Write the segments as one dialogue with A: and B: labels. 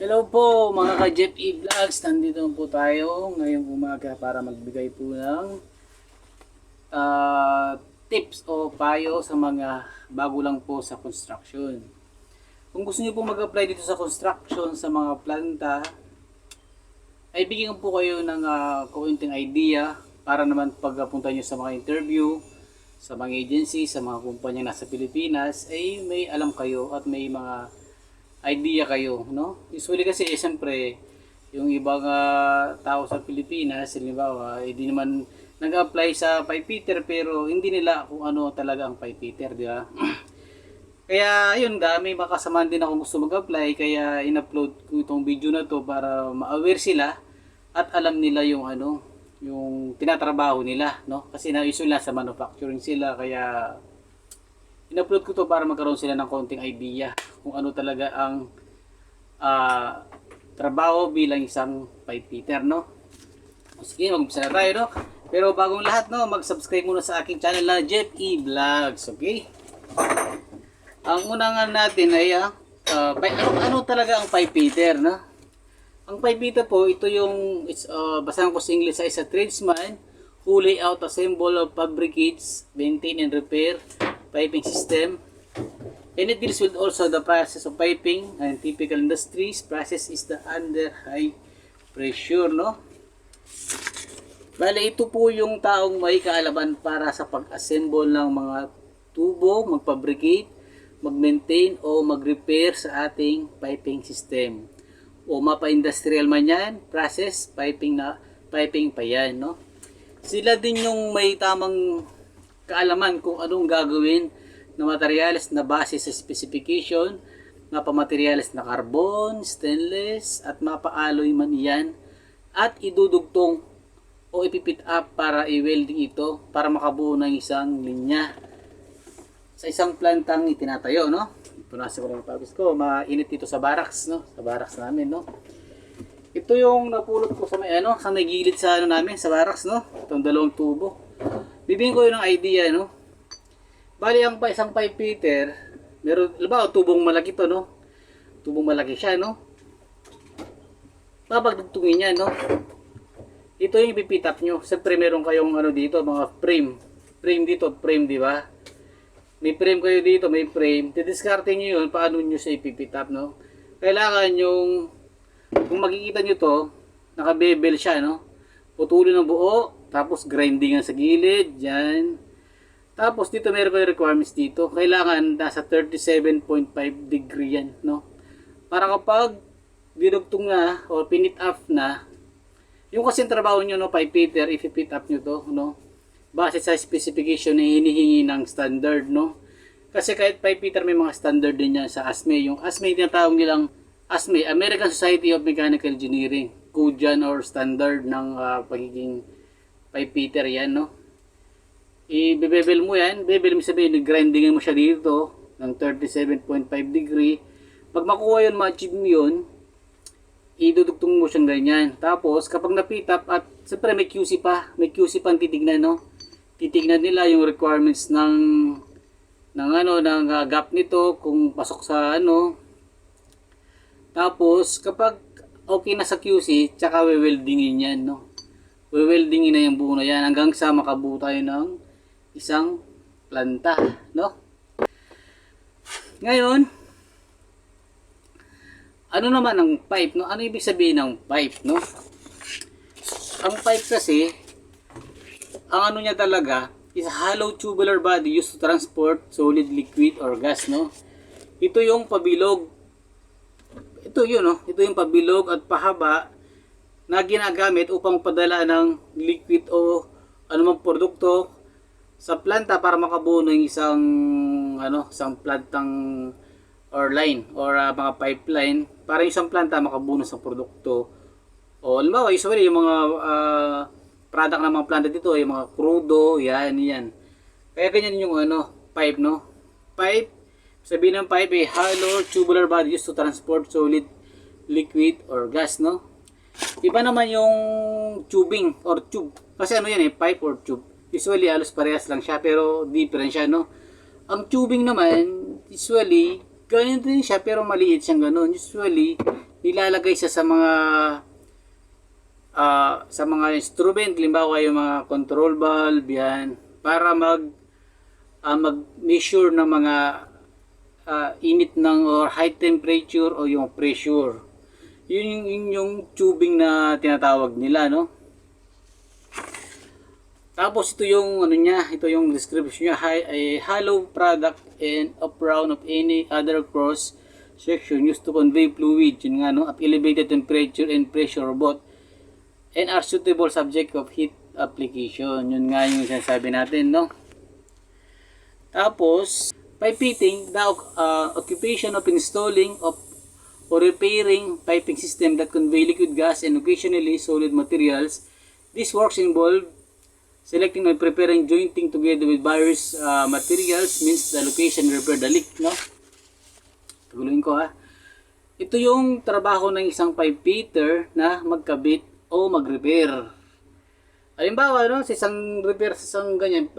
A: Hello po mga ka-Jeff E. Vlogs, nandito po tayo ngayong umaga para magbigay po ng tips o payo sa mga bago lang po sa construction. Kung gusto niyo po mag-apply dito sa construction sa mga planta, ay bigyan po kayo ng kaunting idea para naman pagpunta niyo sa mga interview, sa mga agency, sa mga kumpanya nasa Pilipinas, ay may alam kayo at may mga idea kayo, no? Usually kasi siyempre yung ibang tao sa Pilipinas, halimbawa, hindi naman nag-apply sa Pipeter pero hindi nila kung ano talaga ang Pipeter, di ba? Kaya yun, may makasamaan din ako gusto mag-apply kaya in-upload ko itong video na to para ma-aware sila at alam nila yung yung tinatrabaho nila, no? Kasi usually sa manufacturing sila kaya in-upload ko to para magkaroon sila ng konting idea kung ano talaga ang trabaho bilang isang pipe fitter, no? Sige, mag-umpisa na tayo, no? Pero bagong lahat, no, mag-subscribe muna sa aking channel na Jeff E. Vlogs, okay? Ang unang natin ay ano talaga ang pipe fitter, no? Ang pipe fitter po, ito yung basahan ko sa English, ay a tradesman who lay out, assemble, fabricates, maintain and repair piping system, and it deals with also the process of piping and typical industries. Process is the under high pressure, no? Bale, ito po yung taong may kaalaman para sa pag-assemble ng mga tubo, mag-fabricate, mag-maintain o mag-repair sa ating piping system. O mapa-industrial man yan, process, piping pa yan, no? Sila din yung may tamang kaalaman kung anong gagawin na materyales na base sa specification, mapamateryales na carbon, stainless, at mapa-alloy man iyan, at idudugtong o ipipit up para i-welding ito para makabuo ng isang linya sa isang plantang itinatayo, no? Punasan ko ng pawis ko, mainit dito sa barracks, no? Sa barracks namin, no? Ito yung napulot ko sa may gilid sa namin, sa barracks, no? Itong dalawang tubo. Bibigyan ko yun ng idea, no? Bali, ang isang pipe fitter, meron, halimbawa, tubong malaki to, no? Tubong malaki siya, no? Babagdugtungin niya, no? Ito yung ipipitap nyo. Siyempre, meron kayong dito, mga frame. Frame dito, frame, di ba? May frame kayo dito, may frame. Didiscarte nyo yun, paano nyo siya ipipitap, no? Kailangan yung, kung makikita nyo to, naka-bevel siya, no? Putulin ng buo, tapos grinding sa gilid, dyan. Tapos dito meron kayo requirements dito. Kailangan nasa 37.5 degree yan, no? Para kapag dinugtong na o pinit up na, yung kasi trabaho nyo, no, pipe fitter, if-pit up nyo to, no? Base sa specification na hinihingi ng standard, no? Kasi kahit pipe fitter may mga standard din yan sa ASME. Yung ASME, tinatawag nilang ASME, American Society of Mechanical Engineering. Code yan or standard ng pagiging pipe fitter yan, no? I-bevel mo yan, bevel mo sabihin, grindingin mo siya dito ng 37.5 degree. Pag makuha yun, ma-achieve mo yun, idudugtong mo siyang ganyan. Tapos, kapag napitap at siyempre may QC pa ang titignan, no? Titignan nila yung requirements ng gap nito, kung pasok sa Tapos, kapag okay na sa QC, tsaka we-weldingin yan, no? We-weldingin na yung buo na yan hanggang sa makabuo tayo ng isang planta, no? Ngayon, ano naman ang pipe, no? Ano ibig sabihin ng pipe, no? Ang pipe kasi, ang niya talaga is a hollow tubular body used to transport solid, liquid, or gas, no? Ito yung pabilog. Ito yun, no? Ito yung pabilog at pahaba na ginagamit upang padala ng liquid o anumang produkto sa planta para makabuo ng isang plantang or line or mga pipeline para yung isang planta makabuo ng isang produkto. O halimbawa, usually yung mga product ng mga planta dito ay mga crudo, yan. Kaya ganyan yung pipe, no? Pipe, sabihin ng pipe ay hollow tubular body used to transport solid, liquid, or gas, no? Iba naman yung tubing or tube. Kasi yan pipe or tube. Usually halos parehas lang siya pero different siya, no? Ang tubing naman, usually, ganyan din siya pero maliit siyang ganun. Usually, ilalagay siya sa mga instrument, halimbawa yung mga control valve yan, para mag-measure ng mga init ng or high temperature o yung pressure. Yun yung tubing na tinatawag nila, no? Tapos ito yung ano niya, ito yung description niya, a hollow product and of round of any other cross section used to convey fluid, yun nga, no, at elevated temperature and pressure both, and are suitable subject of heat application. Yun nga yung sinasabi natin, no? Tapos, pipe fitting, the occupation of installing of or repairing piping system that convey liquid gas and occasionally solid materials. These works involve selecting and preparing jointing together with various materials means the location repair the leak, no? Tuguluhin ko ha. Ito yung trabaho ng isang pipe fitter na magkabit o mag-repair. Halimbawa, no, sa isang repair sa isang ganyan,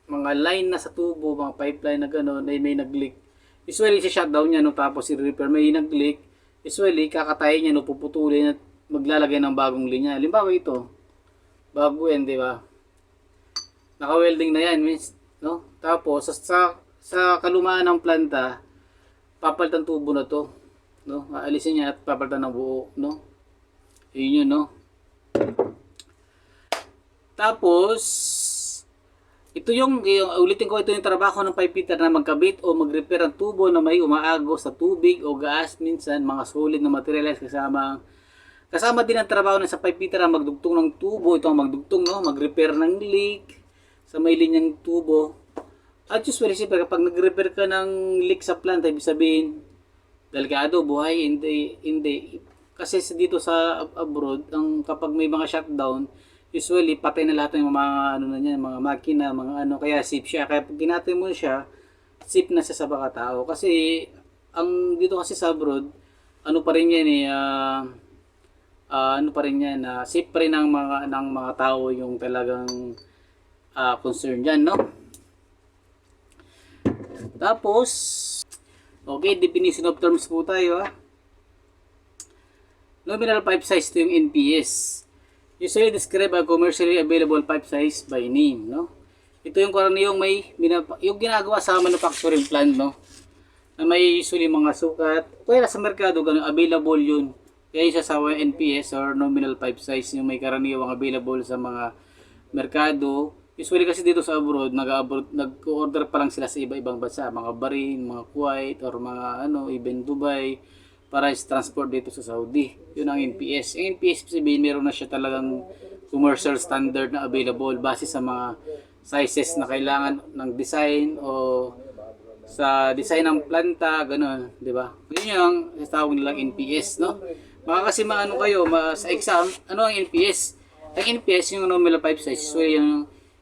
A: mga line na sa tubo, mga pipeline na gano'n, ay may nag-leak. Usually, si-shutdown niya, no, tapos i-repair, may nag-leak. Usually, kakatayin niya, no, puputulin at maglalagay ng bagong linya. Halimbawa ito, bago yan, di ba? Naka-welding na yan, means, no? Tapos, sa kalumaan ng planta, papalitan tubo na to, no? Aalisin niya at papalitan ng buo, no? Yun yun, no? Tapos, ulitin ko, ito yung trabaho ng pipe fitter na magkabit o mag-repair ng tubo na may umaago sa tubig o gas, minsan mga solid na materials kasama din ang trabaho ng sa pipe fitter na magdugtong ng tubo, ito ang magdugtong, no? Mag-repair ng leak sa may linyang tubo. At usually, siyempre, kapag nag-repair ka ng leak sa planta, ibig sabihin, delikado, buhay, hindi. Kasi dito sa abroad, kapag may mga shutdown, usually patay na lahat ng mga mga makina, mga kaya safe siya. Kaya pag ginatay mo siya, safe na siya sa baka tao. Kasi dito kasi sa abroad, pa rin yan safe pa rin ng mga tao yung talagang concern diyan, no? Tapos, okay, definition of terms po tayo, ha. Nominal pipe size, ito yung NPS. Usually describe a commercially available pipe size by name, no? Ito yung karaniwang yung ginagawa sa manufacturing plant, no? Na may usually mga sukat. Kaya sa merkado, ganun, available yun. Kaya isa sa NPS or nominal pipe size yung may karaniwang available sa mga merkado. Usually kasi dito sa abroad, nag-order pa lang sila sa iba-ibang bansa, mga Bahrain, mga Kuwait, or mga even Dubai, para transport dito sa Saudi. Yun ang NPS. Ang NPS sabihin, meron na siya talagang commercial standard na available base sa mga sizes na kailangan ng design o sa design ng planta, gano'n, di ba? Yun yung tawag nilang NPS, no? Baka kasi kayo, sa exam, ano ang NPS? Ang NPS yung nominal pipe size. So,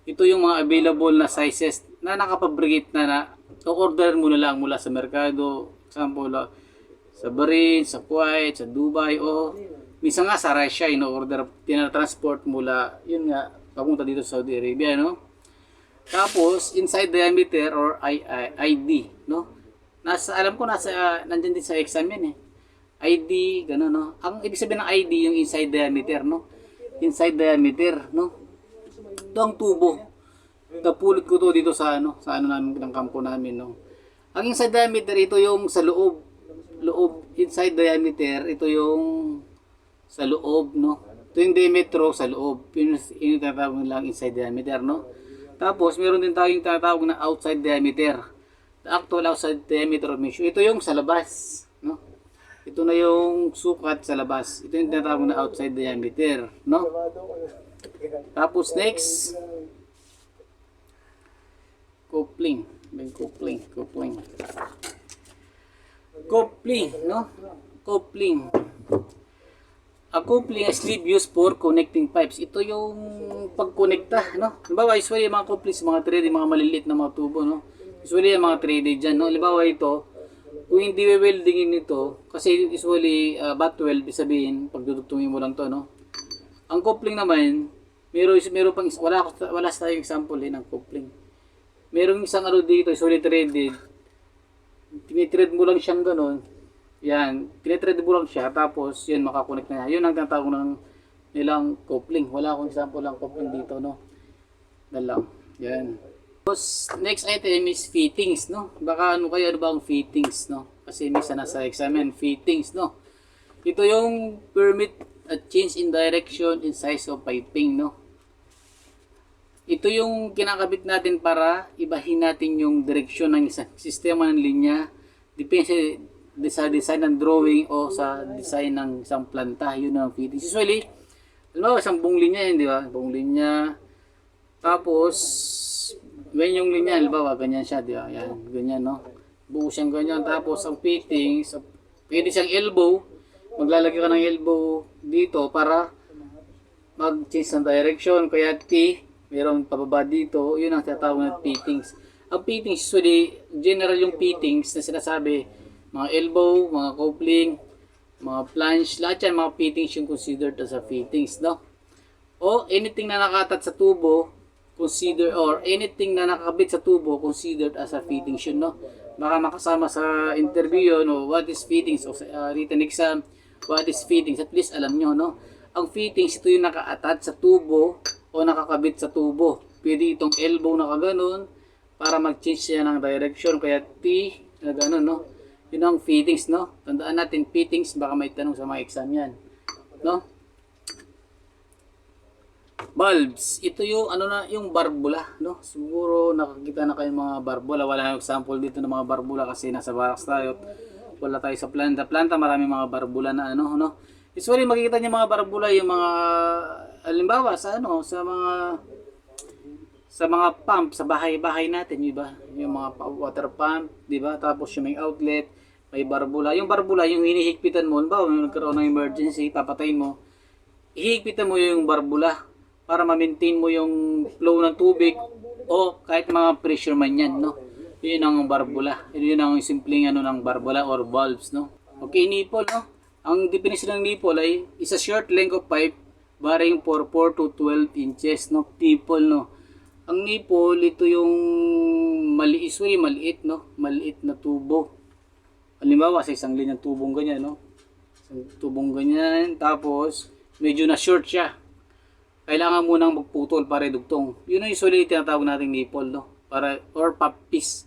A: ito yung mga available na sizes na nakapabrigate na o-order mo na lang mula sa merkado. Example, sa Bahrain, sa Kuwait, sa Dubai, o minsan nga sa Russia, ino-order, tinatransport mula, yun nga, papunta dito sa Saudi Arabia, no? Tapos, inside diameter or ID, no? Alam ko, nandyan din sa exam yan, ID, gano'n, no? Ang ibig sabihin ng ID, yung inside diameter, no? Inside diameter, no? Ito ang tubo. Napulot ko to dito sa namin, ng kampo namin, no? Ang inside diameter, ito yung sa loob, inside diameter, ito yung sa loob, no? Ito yung diametro sa loob. Yun yung tatawag lang inside diameter, no? Tapos, meron din tayong tatawag na outside diameter. The actual outside diameter of measure. Ito yung sa labas, no? Ito na yung sukat sa labas. Ito yung tatawag na outside diameter, no? Tapos, next, coupling, no? Coupling. A coupling is sleeve used for connecting pipes. Ito yung pagkonekta, no? Halimbawa, usually yung mga coupling sa mga 3D, mga maliliit na mga tubo, no? Usually yung mga 3D dyan, no? Halimbawa ito, kung hindi weldingin nito, kasi usually butt weld, sabihin, pagdudugtungin mo lang to, no? Ang coupling naman, meron pang, wala sa tayong example ng coupling. Merong isang dito, usually threaded, tinitread mo lang siyang ganon, Yan, tinitrade mo lang siya, tapos yun, makakonect na yan. Yun ang tinatawag ng nilang coupling. Wala akong example ng coupling dito, no? Dalaw. Yan. Tapos, next item is fittings, no? Baka ano kayo, ano ba ang fittings, no? Kasi misa na sa examen, fittings, no? Ito yung permit a change in direction in size of piping, no? Ito yung kinakabit natin para ibahin natin yung direksyon ng isang sistema ng linya. Depende sa design ng drawing o sa design ng isang planta. Yun ang fittings. Usually, alam mo, isang buong linya yun, di ba? Buong linya. Tapos, when yung linya, halimbawa, ganyan siya, di ba? Yan, ganyan, no? Buo siyang ganyan. Tapos, ang fittings, pwede siyang elbow. Maglalagay ka ng elbow dito para mag-change ng direction. Kaya T, mayroong pababa dito. Yun ang tinatawag na fittings. Ang fittings, usually, general yung fittings na sinasabi, mga elbow, mga coupling, mga flange, lahat yan, mga fittings yung considered as a fittings, no? O anything na nakatat sa tubo, consider, or anything na nakakabit sa tubo, considered as a fittings yun, no? Baka makasama sa interview yun, no? What is fittings? O sa written exam, what is fittings? At least alam nyo, no? Ang fittings, ito yung naka-attach sa tubo o nakakabit sa tubo. Pwede itong elbow na kaganon para mag-change siya ng direction. Kaya T na ganon, no? Yun ang fittings, no? Tandaan natin, fittings, baka may tanong sa mga exam yan, no? Bulbs, ito yung ano na, yung barbula, no? Siguro nakakita na kayo mga barbula. Wala yung example dito ng mga barbula kasi nasa barracks tayo. Wala tayo sa planta. Planta, marami mga barbula na ano, no? Usually makikita niyo mga barbula yung mga halimbawa sa ano, sa mga pump sa bahay-bahay natin, di ba? Yung mga water pump, di ba? Tapos yung may outlet, may barbula. Yung barbula, yung hinihigpitan mo, halimbawa, yung nagkaroon ng emergency, papatayin mo, ihigpitan mo yung barbula para ma-maintain mo yung flow ng tubig o kahit mga pressure man yan, no? Yun ang barbula. Yun ang simpleng ano ng barbula or valves, no? Okay, nipple, no? Ang definition ng nipple ay is a short length of pipe varying for 4 to 12 inches, no? Nipple, no? Ang nipple, ito yung maliit, no? Maliit na tubo. Halimbawa, sa isang linyang tubong ganyan, no? Isang tubong ganyan, tapos medyo na short siya. Kailangan mo nang magputol para idugtong. Yun ang usually tinatawag nating nipple, no? Para, or pop piece.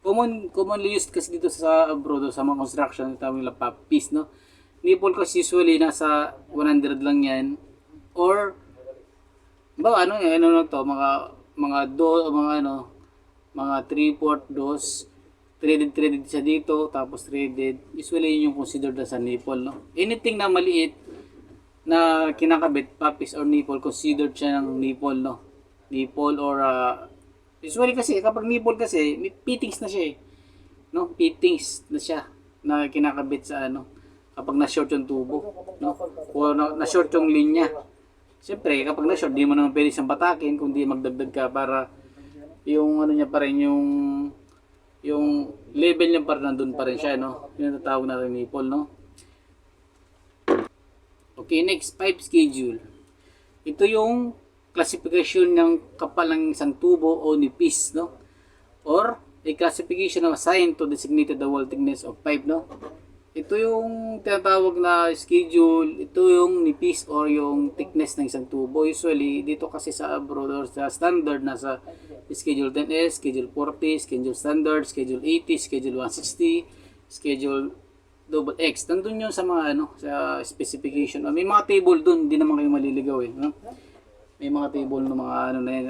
A: Commonly used kasi dito sa abroad sa mga construction, tawag nila pop piece, no? Nipple kasi usually nasa 100 lang yan. Or, ba ano lang to, mga 3/4 dos, threaded siya dito, tapos threaded. Usually yun yung considered as a nipple, no? Anything na maliit na kinakabit, poppies or nipple, considered siya ng nipple, no? Nipple or usually kasi kapag nipple kasi fittings na siya, no? Fittings na siya na kinakabit sa ano kapag na-short yung tubo, no? O na-short yung linya. Siyempre, kapag na-short, di mo naman pwede siyang patakin kung di magdagdag ka para yung ano niya pa rin, yung level niya pa rin nandun pa rin siya, no? Yung natawag na rin nipple, no? Okay, next, pipe schedule. Ito yung classification ng kapal ng isang tubo o nipis, no? Or a classification of assigned to designated the wall thickness of pipe, no? Ito yung tinatawag na schedule, ito yung nipis or yung thickness ng isang tubo. Usually, dito kasi sa abroad or sa standard, nasa schedule 10S, schedule 40, schedule standard, schedule 80, schedule 160, schedule double X. Nandun yun sa mga ano, sa specification. May mga table dun, hindi naman kayo maliligaw eh. No? May mga table ng mga ano na yan,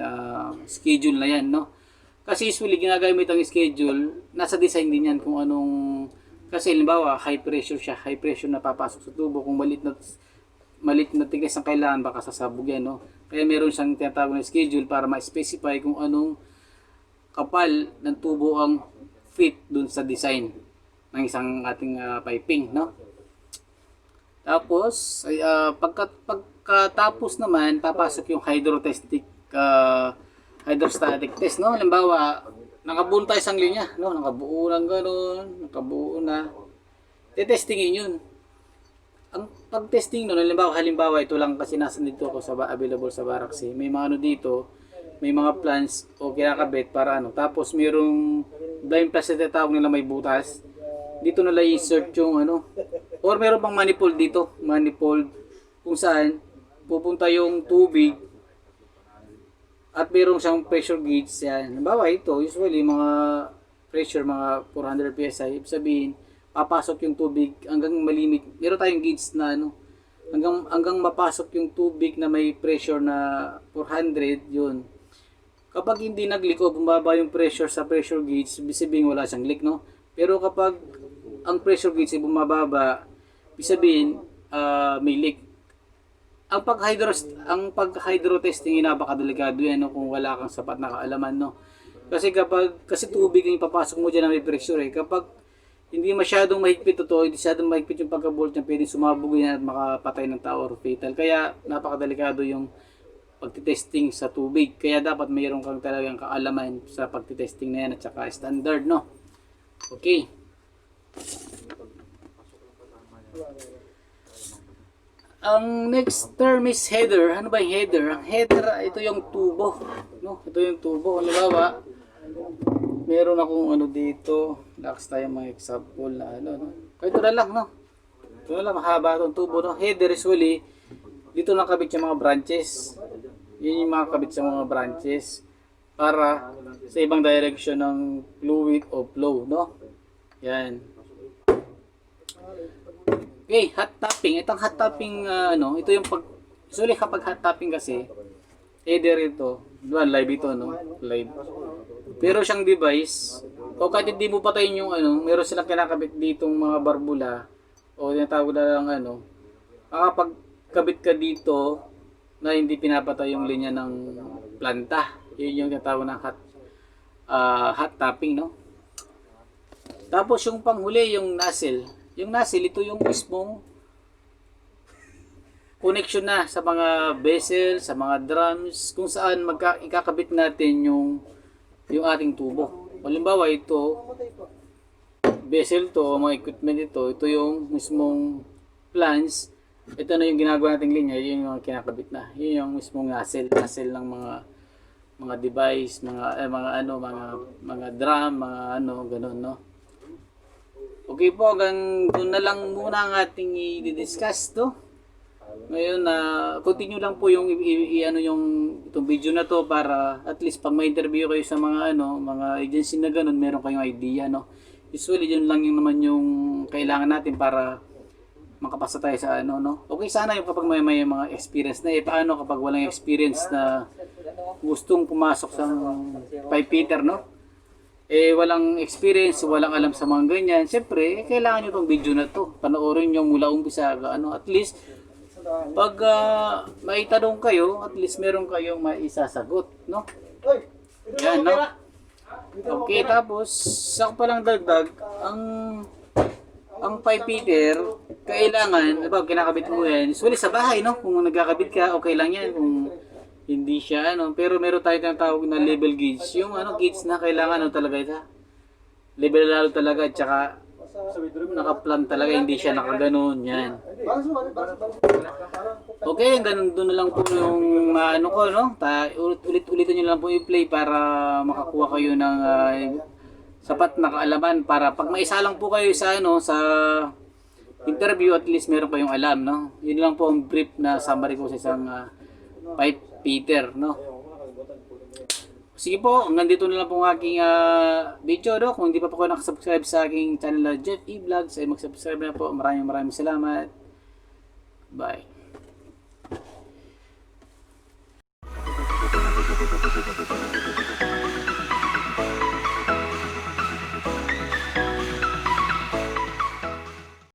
A: schedule na yan, no? Kasi usually ginagamit ang schedule, nasa design din yan kung anong. Kasi halimbawa, high pressure siya, high pressure na papasok sa tubo. Kung malit na thickness ang kailangan, baka sasabog yan, no? Kaya meron siyang tinatawag na schedule para ma-specify kung anong kapal ng tubo ang fit dun sa design ng isang ating piping, no? Tapos, pagkatapos naman, papasok yung hydrostatic test, no? Halimbawa, nakabuo tayo isang linya, no? Nakabuo lang gano'n, nakabuo na. Tetestingin yun. Ang pag-testing nun, halimbawa, ito lang kasi nasa dito ako sa available sa barracks. May mga ano dito, may mga plants o kinakabit para ano. Tapos mayroong blind plants na tawag nila may butas. dito na lang insert yung ano. Or meron pang manifold dito. Manifold kung saan pupunta yung tubig at meron siyang pressure gauge yan. Halimbawa ito, usually mga pressure, mga 400 PSI, ibig sabihin, papasok yung tubig hanggang malimit. Meron tayong gauge na ano, hanggang mapasok yung tubig na may pressure na 400, yun. Kapag hindi nag-leak o bumaba yung pressure sa pressure gauge, ibig sabihin wala siyang leak, no? Pero kapag ang pressure gauge ay bumababa, ibig sabihin may leak. Ang pag-hydro testing napakadelikado yan, no, kung wala kang sapat na kaalaman, no. Kasi tubig ang ipapasok mo diyan na may pressure eh. Kapag hindi masyadong mahigpit hindi masyadong mahigpit yung pagka-bolt niya, pwedeng sumabog yan at makapatay ng tao or fatal. Kaya napakadelikado yung pagtitesting sa tubig. Kaya dapat mayroon kang talagang kaalaman sa pagtitesting na yan at saka standard, no. Okay. Ang next term is header. Ano ba yung header? Ang header, ito yung tubo, no? Ito yung tubo. Halimbawa, meron akong ano dito. Laks tayo mga example na ano, no? Ito na lang, no? Ito na lang, mahaba itong tubo, no? Header usually, dito nakabit yung mga branches. Yun yung mga kabit sa mga branches para sa ibang direction ng fluid o flow, no? Yan. Okay, hot tapping. Itong hot tapping, ito yung usually kapag hot tapping kasi, header ito, diba, live ito, no? Live. Pero siyang device, o kahit hindi mo patayin yung meron silang kinakabit ditong mga barbula, o tinatawag na lang makapagkabit ka dito, na hindi pinapatay yung linya ng planta. Yun yung tinatawag ng hot tapping, no? Tapos yung panghuli, yung nozzle. Yung nozzle, ito yung mismong connection na sa mga vessel, sa mga drums, kung saan ikakabit natin yung ating tubo. Halimbawa ito, vessel to, mga equipment ito yung mismong plans. Ito na yung ginagawa nating linya, yun yung kinakabit na. Yun yung mismong nozzle ng mga device, mga drum, mga ganun, no. Okay po, hanggang doon na lang muna ang ating i-discuss to. Ngayon, continue lang po yung itong video na to para at least pag may interview kayo sa mga mga agency na ganun, meron kayong idea, no. Usually yun lang yung naman yung kailangan natin para makapasa tayo sa no. Okay sana yung kapag may mga experience na paano kapag walang experience na gustong pumasok sa pipe fitter, no? Walang experience, walang alam sa mga ganyan. Siyempre, kailangan nyo itong video na to. Panoorin nyo mula umpisa, at least pag maitanong kayo, at least meron kayong maisasagot, no? Yan, no? Okay, tapos sa palang dagdag, ang pipe fitter, kailangan, kinakabit mo yan, usually sa bahay, no? Kung nagkakabit ka, okay lang yan. Kung hindi siya, pero meron tayo tinatawag na level gauge. Yung gauge na kailangan, talaga ito. Level lalo talaga, at saka nakaplan talaga, hindi siya nakaganon, yan. Okay, ganun doon na lang po yung ulit-ulitin nyo lang po yung play para makakuha kayo ng sapat na kaalaman para pag maisa lang po kayo sa sa interview, at least meron kayong alam, no? Yun lang po ang brief na summary ko sa isang pipe fitter, no? Sige po, hanggang dito na lang po ang aking video, no? Kung hindi pa po kayo nakasubscribe sa aking channel na Jeff E. Vlogs, ay mag-subscribe na po. Maraming salamat. Bye.